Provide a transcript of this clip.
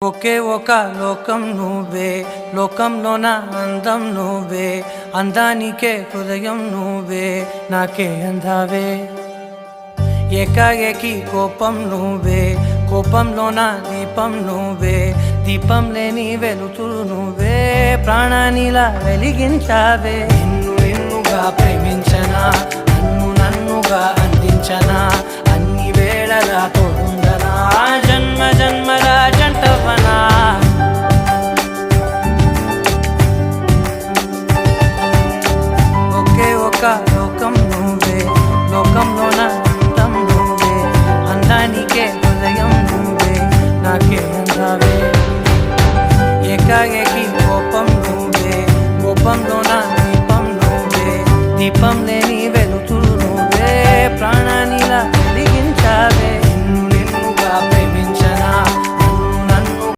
ఒకే ఒక లోకం నువ్వే, లోకంలోన అందం నువ్వే, అందానికే హృదయం నువ్వే, నాకే అందావే. ఏకాఏకి కోపం నువ్వే, కోపంలోన దీపం నువ్వే, దీపం లేని వెలుతురు నువ్వే, ప్రాణానిలా వెలిగించావే. నిన్నుగా ప్రేమించనా, నన్నుగా అందించనా, అన్ని వేళలా తోడుండనా, జన్మ జన్మల జంటవనా. ఒకే ఒక లోకం నువ్వే, లోకంలోన అందం నువ్వే, అందానికే హృదయం నువ్వే, నాకే అందావే. ఏకాఏకి కోపం నువ్వే, కోపంలోన దీపం నువ్వే, దీపం లేని